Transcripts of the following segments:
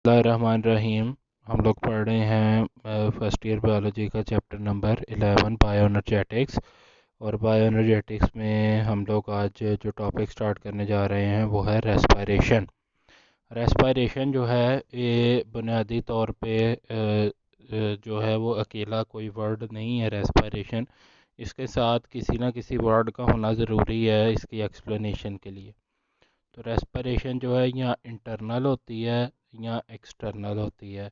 बिस्मिल्लाहिर्रहमानिर्रहीम। हम लोग पढ़ रहे हैं फर्स्ट ईयर बायोलॉजी का चैप्टर नंबर 11 बायोएनर्जेटिक्स। और बायोएनर्जेटिक्स में हम लोग आज जो टॉपिक स्टार्ट करने जा रहे हैं वो है रेस्पिरेशन। रेस्पिरेशन जो है ये बुनियादी तौर पे जो है वो अकेला कोई वर्ड नहीं है। रेस्पिरेशन इसके साथ किसी ना किसी वर्ड का होना ज़रूरी है इसकी एक्सप्लेनेशन के लिए। तो रेस्पिरेशन जो है या इंटरनल होती है या एक्सटर्नल होती है।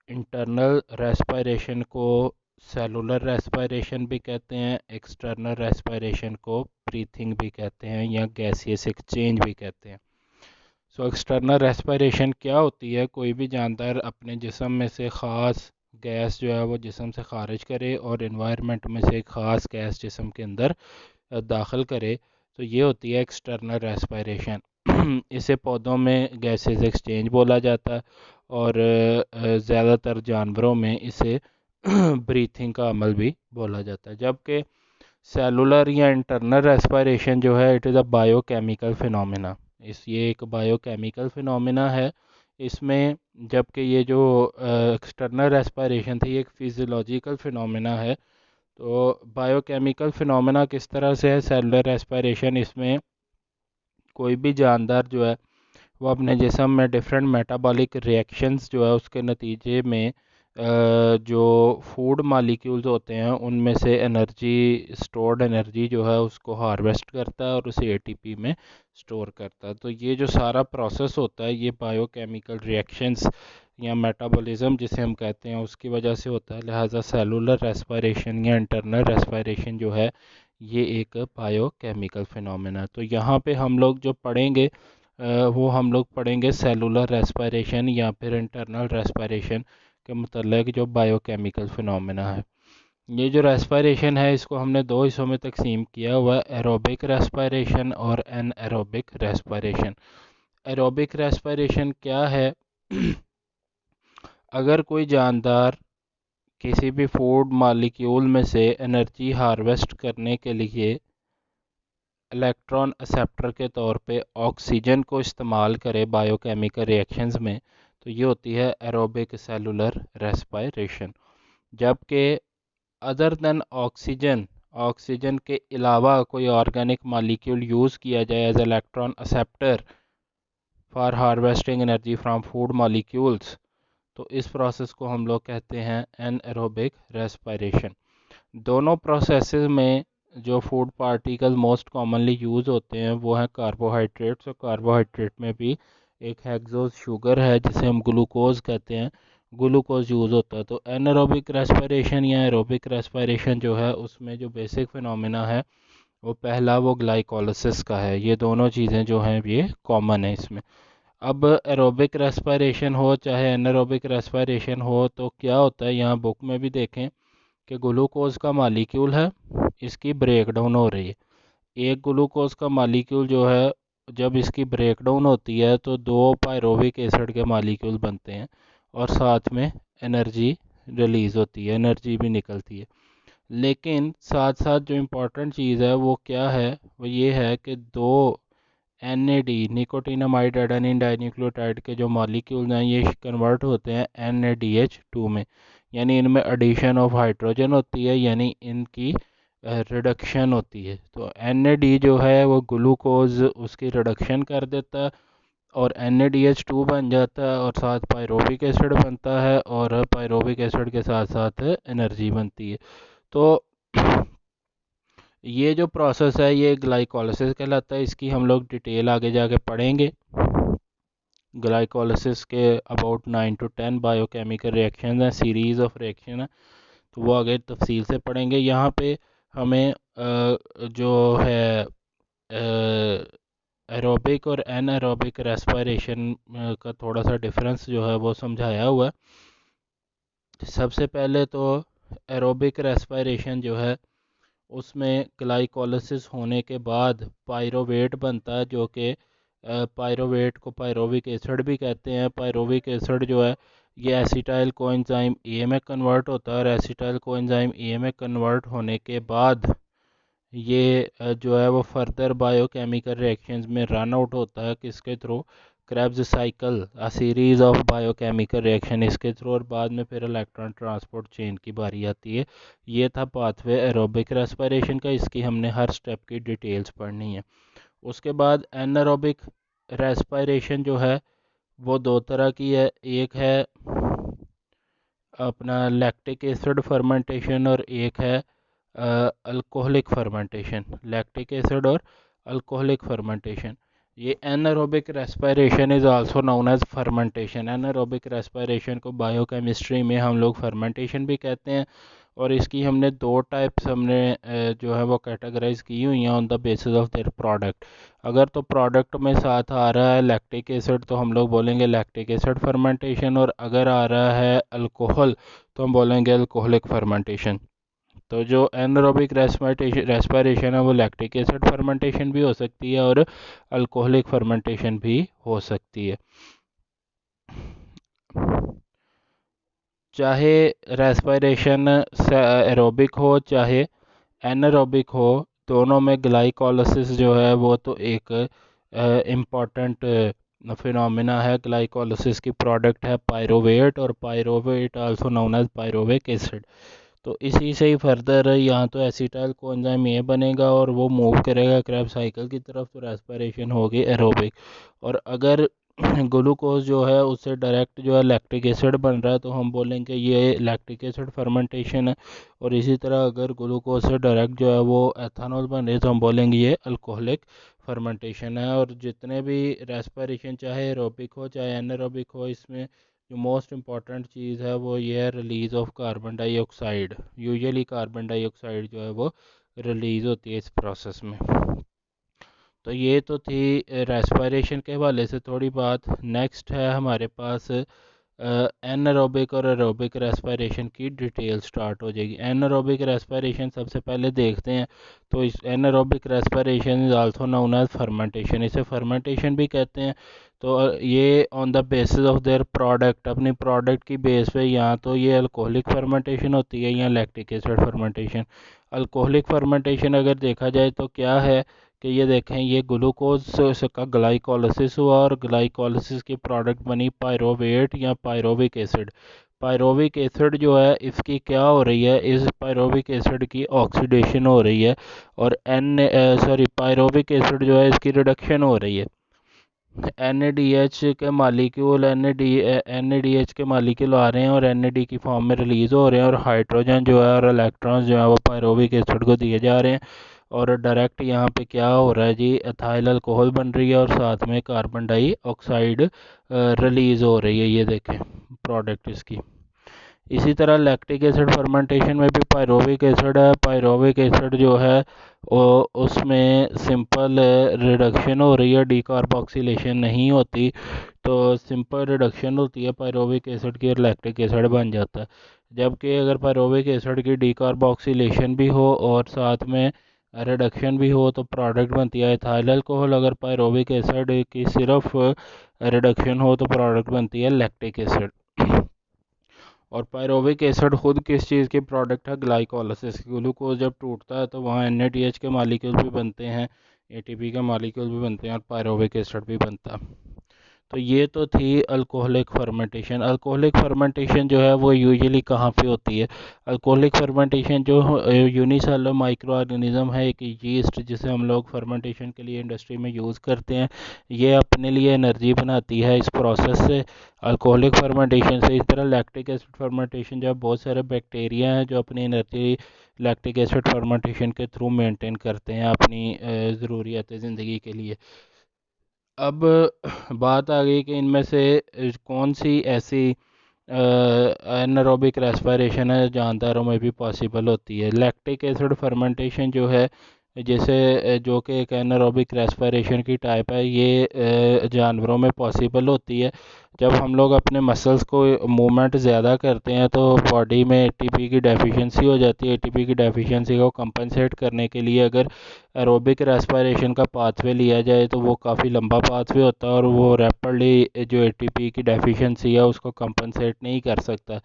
इंटरनल रेस्पिरेशन को सेलुलर रेस्पिरेशन भी कहते हैं, एक्सटर्नल रेस्पिरेशन को ब्रीथिंग भी कहते हैं या गैसियस एक्सचेंज भी कहते हैं। सो एक्सटर्नल रेस्पिरेशन क्या होती है? कोई भी जानदार अपने जिस्म में से ख़ास गैस जो है वो जिस्म से खारिज करे और इन्वायरमेंट में से एक ख़ास गैस जिस्म के अंदर दाखिल करे, तो ये होती है एक्सटर्नल रेस्पिरेशन। इसे पौधों में गैसेस एक्सचेंज बोला जाता है और ज़्यादातर जानवरों में इसे ब्रीथिंग का अमल भी बोला जाता है। जबकि सेलुलर या इंटरनल रेस्पिरेशन जो है it is a biochemical phenomena. ये एक बायोकेमिकल फिनोमेना है। इसमें जबकि ये जो एक्सटर्नल रेस्पिरेशन थी ये एक फिजियोलॉजिकल फिनोमेना है। तो बायोकेमिकल फिनोमेना किस तरह से है? सेलुलर रेस्पिरेशन, इसमें कोई भी जानदार जो है वो अपने जिस्म में डिफरेंट मेटाबॉलिक रिएक्शंस जो है उसके नतीजे में जो फूड मालिक्यूल्स होते हैं उनमें से एनर्जी, स्टोर्ड एनर्जी जो है उसको हार्वेस्ट करता है और उसे एटीपी में स्टोर करता है। तो ये जो सारा प्रोसेस होता है ये बायोकेमिकल रिएक्शंस या मेटाबॉलिज्म जिसे हम कहते हैं उसकी वजह से होता है। लिहाजा सेलुलर रेस्पिरेशन या इंटरनल रेस्पिरेशन जो है ये एक बायोकेमिकल फिनोमेना है। तो यहाँ पे हम लोग जो पढ़ेंगे वो हम लोग पढ़ेंगे सेलुलर रेस्पिरेशन या फिर इंटरनल रेस्पिरेशन के मतलब जो बायोकेमिकल फिनोमेना है। ये जो रेस्पिरेशन है इसको हमने दो हिस्सों में तकसीम किया हुआ है, एरोबिक रेस्पिरेशन और एनएरोबिक रेस्पिरेशन। एरोबिक रेस्पिरेशन क्या है? अगर कोई जानदार किसी भी फूड मालिक्यूल में से एनर्जी हार्वेस्ट करने के लिए इलेक्ट्रॉन एक्सेप्टर के तौर पे ऑक्सीजन को इस्तेमाल करे बायोकेमिकल रिएक्शंस में, तो ये होती है एरोबिक सेलुलर रेस्पिरेशन। जबकि अदर देन ऑक्सीजन, ऑक्सीजन के अलावा कोई ऑर्गेनिक मालिक्यूल यूज़ किया जाए as electron acceptor for harvesting energy from food molecules, तो इस प्रोसेस को हम लोग कहते हैं एनएरोबिक रेस्पिरेशन। दोनों प्रोसेसेस में जो food particle most commonly use होते हैं वो हैं कार्बोहाइड्रेट्स, और कार्बोहाइड्रेट में भी एक हेक्सोज शुगर है जिसे हम ग्लूकोज कहते हैं, ग्लूकोज यूज़ होता है। तो एनारोबिक रेस्पिरेशन या एरोबिक रेस्पिरेशन जो है उसमें जो बेसिक फिनोमेना है वो पहला वो ग्लाइकोलिसिस का है। ये दोनों चीज़ें जो हैं ये कॉमन है इसमें। अब एरोबिक रेस्पिरेशन हो चाहे एनारोबिक रेस्पिरेशन हो तो क्या होता है, यहाँ बुक में भी देखें कि ग्लूकोज का मालिक्यूल है, इसकी ब्रेक डाउन हो रही है। एक ग्लूकोज का मालिक्यूल जो है जब इसकी ब्रेक डाउन होती है तो दो पायरोविक एसिड के मालिक्यूल बनते हैं और साथ में एनर्जी रिलीज़ होती है, एनर्जी भी निकलती है। लेकिन साथ साथ जो इम्पोर्टेंट चीज़ है वो क्या है? वो ये है कि दो NAD, निकोटिनामाइड एडेनिन डाइन्यूक्लियोटाइड के जो मॉलिक्यूल्स हैं ये कन्वर्ट होते हैं NADH2 में, यानी इनमें एडिशन ऑफ हाइड्रोजन होती है, यानी इनकी रिडक्शन होती है। तो NAD जो है वो ग्लूकोज उसकी रिडक्शन कर देता है और NADH2 बन जाता है और साथ पायरोविक एसिड बनता है और पायरोविक एसिड के साथ साथ एनर्जी बनती है। तो ये जो प्रोसेस है ये ग्लाइकोलिसिस कहलाता है। इसकी हम लोग डिटेल आगे जाके पढ़ेंगे। ग्लाइकोलिसिस के अबाउट 9 to 10 बायोकेमिकल रिएक्शन हैं, सीरीज ऑफ रिएक्शन है, तो वो आगे तफसील से पढ़ेंगे। यहाँ पे हमें जो है एरोबिक और एनारोबिक रेस्पिरेशन का थोड़ा सा डिफरेंस जो है वो समझाया हुआ है। सबसे पहले तो एरोबिक रेस्पिरेशन जो है उसमें ग्लाइकोलिसिस होने के बाद पायरोवेट बनता है, जो कि पायरोवेट को पायरोविक एसिड भी कहते हैं। पायरोविक एसिड जो है ये एसिटाइल कोएंजाइम ए में कन्वर्ट होता है और एसिटाइल कोएंजाइम ए में कन्वर्ट होने के बाद ये जो है वो फर्दर बायोकेमिकल रिएक्शंस में रन आउट होता है किसके through? Krebs cycle a series of biochemical reaction, इसके थ्रू, और बाद में फिर इलेक्ट्रॉन ट्रांसपोर्ट चेन की बारी आती है। ये था पाथवे एरोबिक रेस्पिरेशन का, इसकी हमने हर स्टेप की डिटेल्स पढ़नी है। उसके बाद एनारोबिक रेस्पिरेशन जो है वो दो तरह की है, एक है अपना लैक्टिक एसिड फर्मेंटेशन और एक है अल्कोहलिक फर्मेंटेशन। लैक्टिक एसिड और अल्कोहलिक फर्मेंटेशन। ये anaerobic respiration is also known as fermentation. Anaerobic respiration को बायोकेमिस्ट्री में हम लोग फर्मेंटेशन भी कहते हैं, और इसकी हमने दो टाइप्स हमने जो है वो कैटेगराइज की हुई हैं on the basis of their product. अगर तो प्रोडक्ट में साथ आ रहा है लैक्टिक एसिड तो हम लोग बोलेंगे लैक्टिक एसिड फर्मेंटेशन, और अगर आ रहा है अल्कोहल तो हम बोलेंगे अल्कोहलिक फर्मेंटेशन। तो जो एनारोबिक रेस्पिरेशन है वो लैक्टिक एसिड फर्मेंटेशन भी हो सकती है और अल्कोहलिक फर्मेंटेशन भी हो सकती है। चाहे रेस्पिरेशन एरोबिक हो चाहे एनारोबिक हो, दोनों में ग्लाइकोलिसिस जो है वो तो एक इम्पॉर्टेंट फिनोमिना है। ग्लाइकोलिसिस की प्रोडक्ट है पायरोवेट, और pyruvate also known as pyruvic acid. तो इसी से ही फर्दर यहाँ तो एसिटाइल कोएंजाइम ये बनेगा और वो मूव करेगा क्रैब साइकिल की तरफ, तो रेस्पिरेशन होगी एरोबिक। और अगर ग्लूकोज जो है उससे डायरेक्ट जो है लैक्टिक एसिड बन रहा है तो हम बोलेंगे ये लैक्टिक एसिड फर्मेंटेशन है। और इसी तरह अगर ग्लूकोज से डायरेक्ट जो है वो एथानॉल बन रही है तो हम बोलेंगे ये अल्कोहलिक फर्मेंटेशन है। और जितने भी रेस्पिरेशन चाहे एरोबिक हो चाहे एनारोबिक हो, इसमें जो मोस्ट इम्पॉर्टेंट चीज़ है वो ये है release of carbon dioxide. Usually carbon dioxide जो है वो रिलीज़ होती है इस प्रोसेस में। तो ये तो थी रेस्पिरेशन के हवाले से थोड़ी बात। नेक्स्ट है हमारे पास एनारोबिक और एरोबिक रेस्पिरेशन की डिटेल स्टार्ट हो जाएगी। एनारोबिक रेस्पिरेशन सबसे पहले देखते हैं। तो इस anaerobic respiration is also known as fermentation, इसे फर्मेंटेशन भी कहते हैं। तो ये on the basis of their product, अपनी प्रोडक्ट की बेस पे यहाँ तो ये अल्कोहलिक फर्मेंटेशन होती है या lactic acid fermentation. Alcoholic fermentation अगर देखा जाए तो क्या है कि ये देखें, ये ग्लूकोज का ग्लाइकोलिसिस हुआ और ग्लाइकोलिसिस की प्रोडक्ट बनी पायरोवेट या पायरोविक एसिड। पायरोविक एसिड जो है इसकी क्या हो रही है, इस पायरोविक एसिड की ऑक्सीडेशन हो रही है, और पायरोविक एसिड जो है इसकी रिडक्शन हो रही है। NADH के मालिक्यूल NADH के मालिक्यूल आ रहे हैं और NAD की फॉर्म में रिलीज हो रहे हैं, और हाइड्रोजन जो है और इलेक्ट्रॉन्स जो है वो पायरोविक एसिड को दिए जा रहे हैं। और डायरेक्ट यहाँ पे क्या हो रहा है जी, एथाइल अल्कोहल बन रही है और साथ में कार्बन डाइऑक्साइड रिलीज हो रही है। ये देखें प्रोडक्ट इसकी। इसी तरह लैक्टिक एसिड फर्मेंटेशन में भी पायरोविक एसिड है। पायरोविक एसिड जो है वो उसमें सिंपल रिडक्शन हो रही है, डीकार्बोक्सिलेशन नहीं होती। तो सिंपल रिडक्शन होती है पायरोविक एसिड की और लैक्टिक एसिड बन जाता है। जबकि अगर पायरोविक एसिड की डीकार्बोक्सिलेशन भी हो और साथ में रिडक्शन भी हो तो प्रोडक्ट बनती है एथाइल अल्कोहल। अगर पायरोविक एसिड की सिर्फ रिडक्शन हो तो प्रोडक्ट बनती है लैक्टिक एसिड। और पायरोविक एसिड खुद किस चीज़ की प्रोडक्ट है, ग्लाइकोलिसिस। ग्लूकोज जब टूटता है तो वहाँ NADH के मालिक्यूल भी बनते हैं, ATP के मालिक्यूल भी बनते हैं और पायरोविक एसिड भी बनता है। तो ये तो थी अल्कोहलिक फर्मेंटेशन। अल्कोहलिक फर्मेंटेशन जो है वो यूजुअली कहाँ पे होती है? अल्कोहलिक फर्मेंटेशन जो यूनिसेलुलर माइक्रो ऑर्गेनिज्म है, एक यीस्ट जिसे हम लोग फर्मेंटेशन के लिए इंडस्ट्री में यूज़ करते हैं, ये अपने लिए एनर्जी बनाती है इस प्रोसेस से, अल्कोहलिक फर्मेंटेशन से। इस तरह लैक्टिक एसिड फर्मेंटेशन जो बहुत सारे बैक्टीरिया हैं जो अपनी एनर्जी लैक्टिक एसिड फर्मेंटेशन के थ्रू मेंटेन करते हैं अपनी ज़रूरियात ज़िंदगी के लिए। अब बात आ गई कि इनमें से कौन सी ऐसी एनारोबिक रेस्पिरेशन है जानदारों में भी पॉसिबल होती है। लैक्टिक एसिड फर्मेंटेशन जो है, जैसे जो कि एक एनारोबिक रेस्पिरेशन की टाइप है, ये जानवरों में पॉसिबल होती है। जब हम लोग अपने मसल्स को मूवमेंट ज़्यादा करते हैं तो बॉडी में ATP की डेफिशिएंसी हो जाती है। ATP की डेफिशिएंसी को कंपनसेट करने के लिए अगर एरोबिक रेस्पिरेशन का पाथवे लिया जाए तो वो काफ़ी लंबा पाथवे होता है और वो रैपिडली जो एटीपी की डेफिशिएंसी है उसको कंपनसेट नहीं कर सकता।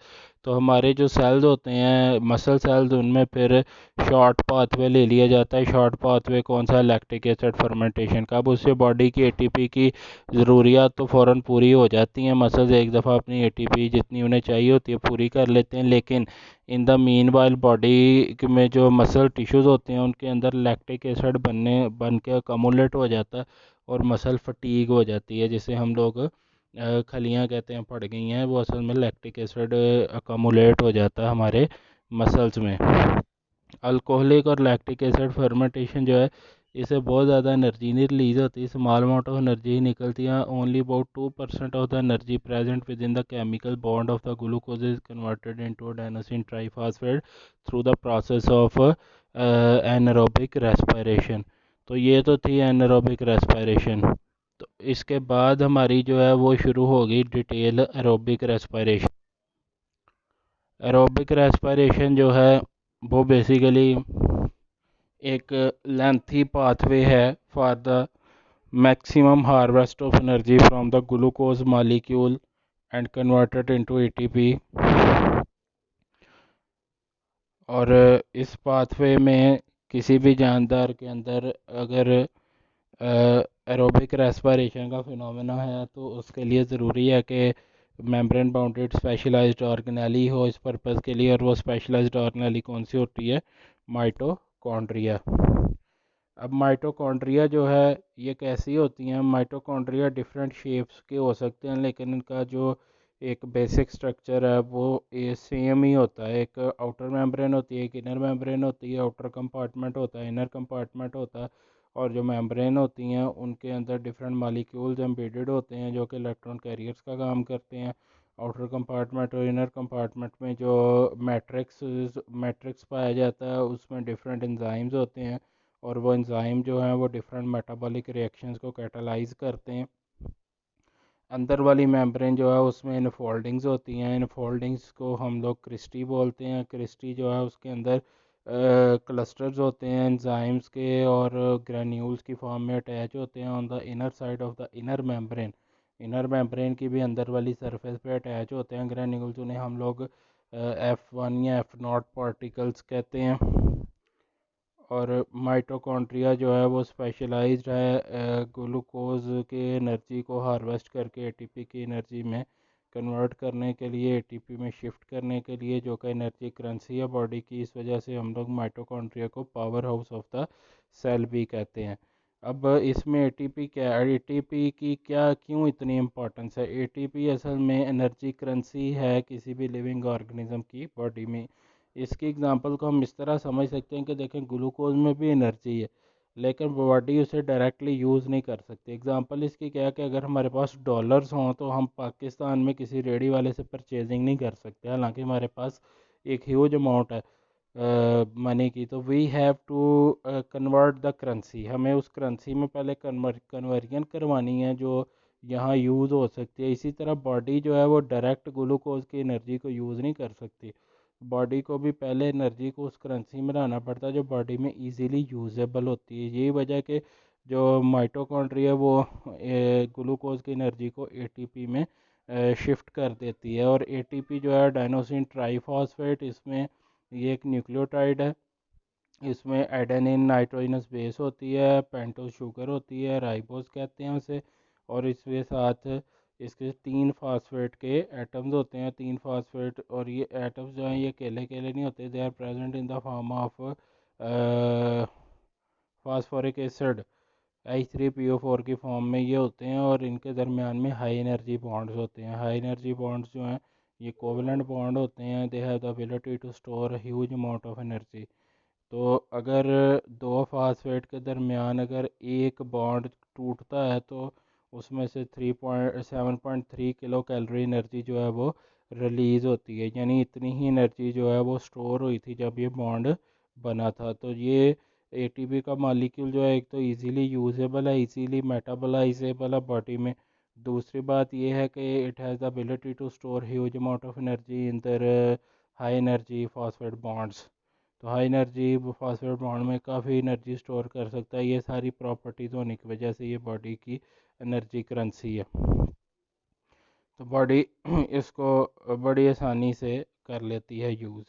तो हमारे जो सेल्स होते हैं मसल सेल्स उनमें फिर शॉर्ट पाथवे ले लिया जाता है। शॉर्ट पाथवे कौन सा? लैक्टिक एसिड फर्मेंटेशन का। अब उससे बॉडी की एटीपी की ज़रूरियात तो फ़ौरन पूरी हो जाती हैं। मसल्स एक दफ़ा अपनी एटीपी जितनी उन्हें चाहिए होती है पूरी कर लेते हैं, लेकिन in the mean while body में जो मसल टिश्यूज़ होते हैं उनके अंदर लैक्टिक एसिड बन के अकोमुलेट हो जाता है और मसल फटीग हो जाती है, जिसे हम लोग खलियाँ कहते हैं पड़ गई हैं। वो असल में लैक्टिक एसिड अकोमुलेट हो जाता है हमारे मसल्स में। अल्कोहलिक और लैक्टिक एसिड फर्मेंटेशन जो है इससे बहुत ज़्यादा एनर्जी नहीं रिलीज होती, स्मॉल अमाउंट ऑफ एनर्जी ही निकलती है। Only about 2% of the energy present with in the chemical bond of the glucose is converted into adenosine triphosphate through the process of anaerobic respiration. तो ये तो थी anaerobic respiration. तो इसके बाद हमारी जो है वो शुरू हो गई detail aerobic respiration. Aerobic respiration जो है वो बेसिकली एक लेंथी पाथवे है for the maximum harvest of energy from the glucose molecule and converted into ATP। और इस पाथवे में किसी भी जानदार के अंदर अगर एरोबिक रेस्पिरेशन का फिनोमेना है तो उसके लिए ज़रूरी है कि मेम्ब्रेन बाउंडेड स्पेशलाइज्ड ऑर्गेनेली हो इस पर्पज़ के लिए। और वो स्पेशलाइज्ड ऑर्गेनेली कौन सी होती है? माइटोकॉन्ड्रिया। अब माइटोकॉन्ड्रिया जो है ये कैसी होती हैं? माइटोकॉन्ड्रिया डिफरेंट शेप्स के हो सकते हैं, लेकिन इनका जो एक बेसिक स्ट्रक्चर है वो ये सेम ही होता है। एक आउटर मेम्ब्रेन होती है, एक इनर मेम्ब्रेन होती है, आउटर कंपार्टमेंट होता है, इनर कंपार्टमेंट होता है। और जो मेम्ब्रेन होती हैं उनके अंदर डिफरेंट मालिक्यूल्स एम्बेडेड होते हैं जो कि इलेक्ट्रॉन कैरियर्स का काम करते हैं। आउटर कंपार्टमेंट और इनर कंपार्टमेंट में जो मैट्रिक्स मैट्रिक्स पाया जाता है उसमें डिफरेंट एंजाइम्स होते हैं और वो एंजाइम जो हैं वो डिफरेंट मेटाबॉलिक रिएक्शंस को कैटालाइज करते हैं। अंदर वाली मेम्ब्रेन जो है उसमें इनफोल्डिंग्स होती हैं। इनफोल्डिंग्स को हम लोग क्रिस्टी बोलते हैं। क्रिस्टी जो है उसके अंदर क्लस्टर्स होते हैं एंजाइम्स के और ग्रैन्यूल्स की फॉर्म में अटैच होते हैं on the inner side of the inner membrane. Inner membrane की भी अंदर वाली सरफेस पे अटैच होते हैं ग्रैन्यूल्स, उन्हें हम लोग F1 या F0 पार्टिकल्स कहते हैं। और माइटोकॉन्ड्रिया जो है वो स्पेशलाइज्ड है ग्लूकोज के एनर्जी को हार्वेस्ट करके एटीपी की एनर्जी में कन्वर्ट करने के लिए, एटीपी में शिफ्ट करने के लिए, जो कि एनर्जी करेंसी है बॉडी की। इस वजह से हम लोग माइटोकॉन्ड्रिया को powerhouse of the cell भी कहते हैं। अब इसमें एटीपी क्या है? एटीपी की क्या क्यों इतनी इम्पोर्टेंस है? एटीपी असल में एनर्जी करेंसी है किसी भी लिविंग ऑर्गेनिज्म की बॉडी में। इसकी एग्जांपल को हम इस तरह समझ सकते हैं कि देखें ग्लूकोज में भी एनर्जी है लेकिन बॉडी उसे डायरेक्टली यूज़ नहीं कर सकती। एग्जांपल इसकी क्या है कि अगर हमारे पास डॉलर्स हों तो हम पाकिस्तान में किसी रेडी वाले से परचेजिंग नहीं कर सकते, हालांकि हमारे पास एक ह्यूज अमाउंट है मनी की। तो we have to convert the currency, हमें उस करेंसी में पहले कन्वर्जन करवानी है जो यहाँ यूज़ हो सकती है। इसी तरह बॉडी जो है वो डायरेक्ट ग्लूकोज की एनर्जी को यूज़ नहीं कर सकती। बॉडी को भी पहले एनर्जी को उस करेंसी में लाना पड़ता है जो बॉडी में इजीली यूजेबल होती है। यही वजह के जो माइटोकॉन्ड्रिया वो ग्लूकोज की एनर्जी को एटीपी में शिफ्ट कर देती है। और एटीपी जो है एडेनोसिन ट्राइफॉस्फेट, इसमें ये एक न्यूक्लियोटाइड है। इसमें एडेनिन नाइट्रोजनस बेस होती है, पेंटोस शुगर होती है, राइबोस कहते हैं उसे। और इसके साथ इसके 3 फास्फेट के एटम्स होते हैं, 3 फास्फेट। और ये एटम्स जो हैं ये अकेले अकेले नहीं होते, they are present in the form of phosphoric acid H3PO4 की फॉर्म में ये होते हैं। और इनके दरमियान में हाई एनर्जी बॉन्ड्स होते हैं। हाई एनर्जी बॉन्ड्स जो हैं ये कोवलेंट बॉन्ड होते हैं, they have the ability to store huge amount of energy. तो अगर दो फास्फेट के दरमियान अगर एक बॉन्ड टूटता है तो उसमें से 7.3 किलो कैलोरी एनर्जी जो है वो रिलीज़ होती है, यानी इतनी ही एनर्जी जो है वो स्टोर हुई थी जब ये बॉन्ड बना था। तो ये एटीपी का मॉलिक्यूल जो है एक तो इजीली यूजेबल है, इजीली मेटाबोलाइजेबल है बॉडी में। दूसरी बात ये है कि it has the ability to store huge amount of energy in their high energy phosphate bonds. तो हाई एनर्जी फॉस्फेट बॉन्ड में काफ़ी एनर्जी स्टोर कर सकता है। ये सारी प्रॉपर्टीज़ होने की वजह से ये बॉडी की एनर्जी करेंसी है। तो बॉडी इसको बड़ी आसानी से कर लेती है यूज़।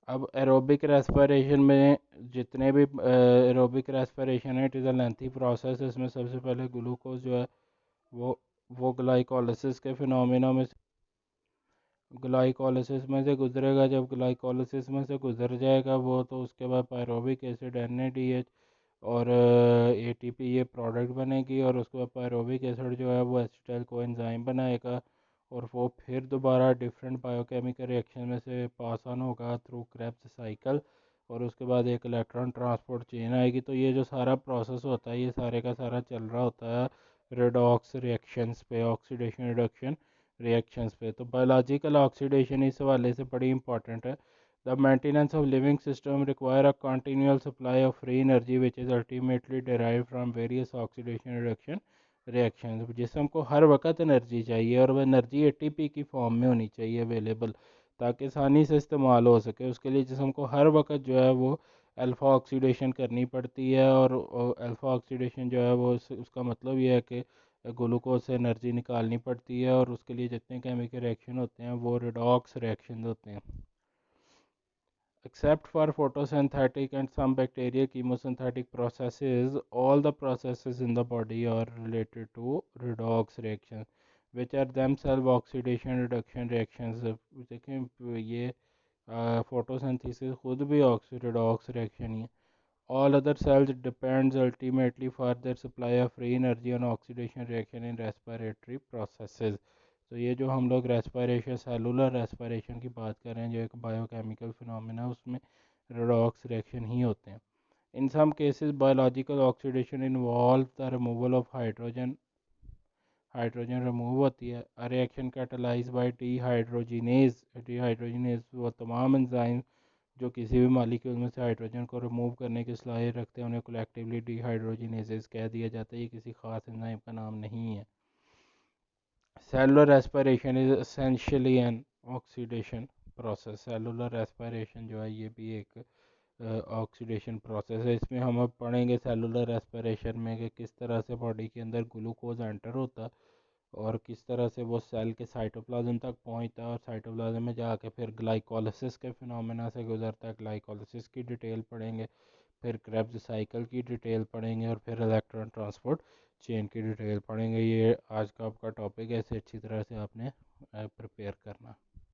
अब एरोबिक रेस्पिरेशन में जितने भी एरोबिक रेस्पिरेशन है, it is a lengthy process. इसमें सबसे पहले ग्लूकोज जो है वो ग्लाइकोलिसिस के फिनोमेना में ग्लाइकोलिसिस में से गुजरेगा। जब ग्लाइकोलिसिस में से गुजर जाएगा वो, तो उसके बाद पायरोबिक एसिड NADH और ATP ये प्रोडक्ट बनेगी, और उसके बाद पायरोबिक एसिड जो है वो एसिटाइल कोएंजाइम बनाएगा, और वो फिर दोबारा डिफरेंट बायोकेमिकल रिएक्शन में से पास ऑन होगा थ्रू क्रेब्स साइकिल, और उसके बाद एक इलेक्ट्रॉन ट्रांसपोर्ट चेन आएगी। तो ये जो सारा प्रोसेस होता है ये सारे का सारा चल रहा होता है रेडॉक्स रिएक्शंस पे, ऑक्सीडेशन रिडक्शन रिएक्शंस पे। तो बायोलॉजिकल ऑक्सीडेशन इस हवाले से बड़ी इंपॉर्टेंट है। The maintenance of living system require a continual supply of free energy which is ultimately derived from various oxidation reduction reaction. जिसम को हर वक्त एनर्जी चाहिए, और वह एनर्जी ATP की फॉर्म में होनी चाहिए अवेलेबल, ताकि आसानी से इस्तेमाल हो सके। उसके लिए जिसम को हर वक्त जो है वो अल्फ़ा ऑक्सीडेशन करनी पड़ती है, और अल्फ़ा ऑक्सीडेशन जो है वो उसका मतलब ये है कि ग्लूकोज से एनर्जी निकालनी पड़ती है, और उसके लिए जितने केमिकल रिएक्शन होते हैं वो रिडॉक्स रिएक्शन होते हैं। Except for photosynthetic and some bacteria chemosynthetic processes, all the processes in the body are related to redox reactions, which are themselves oxidation reduction reactions. देखें ये photosynthesis खुद भी redox reaction ही है। All other cells depends ultimately for their supply of free energy on oxidation reaction in respiratory processes. तो ये जो हम लोग रेस्पिरेशन, सेलुलर रेस्पिरेशन की बात कर रहे हैं, जो एक बायोकेमिकल फिनोमेना, उसमें रेडॉक्स रिएक्शन ही होते हैं। In some cases, biological oxidation involves the removal of hydrogen remove होती है। A reaction catalyzed by dehydrogenase वो तमाम एंजाइम जो किसी भी मालिक्यूल में से हाइड्रोजन को रिमूव करने की सलाहियत रखते हैं, उन्हें कलेक्टिवली डिहाइड्रोजिनेसेस कह दिया जाता है। ये किसी खास एंजाइम का नाम नहीं है। Cellular respiration is essentially an oxidation process. Cellular respiration जो है ये भी एक ऑक्सीडेशन प्रोसेस है। इसमें हम अब पढ़ेंगे सेलुलर रेस्पिरेशन में कि किस तरह से बॉडी के अंदर ग्लूकोज एंटर होता है, और किस तरह से वो सेल के साइटोप्लाज्म तक पहुंचता है, और साइटोप्लाज्म में जाके फिर ग्लाइकोलिसिस के फिनोमेना से गुजरता है। ग्लाइकोलिसिस की डिटेल पढ़ेंगे, फिर क्रेब्स साइकिल की डिटेल पढ़ेंगे, और फिर इलेक्ट्रॉन ट्रांसपोर्ट चेन की डिटेल पढ़ेंगे। ये आज का आपका टॉपिक है, इसे अच्छी तरह से आपने प्रिपेयर करना।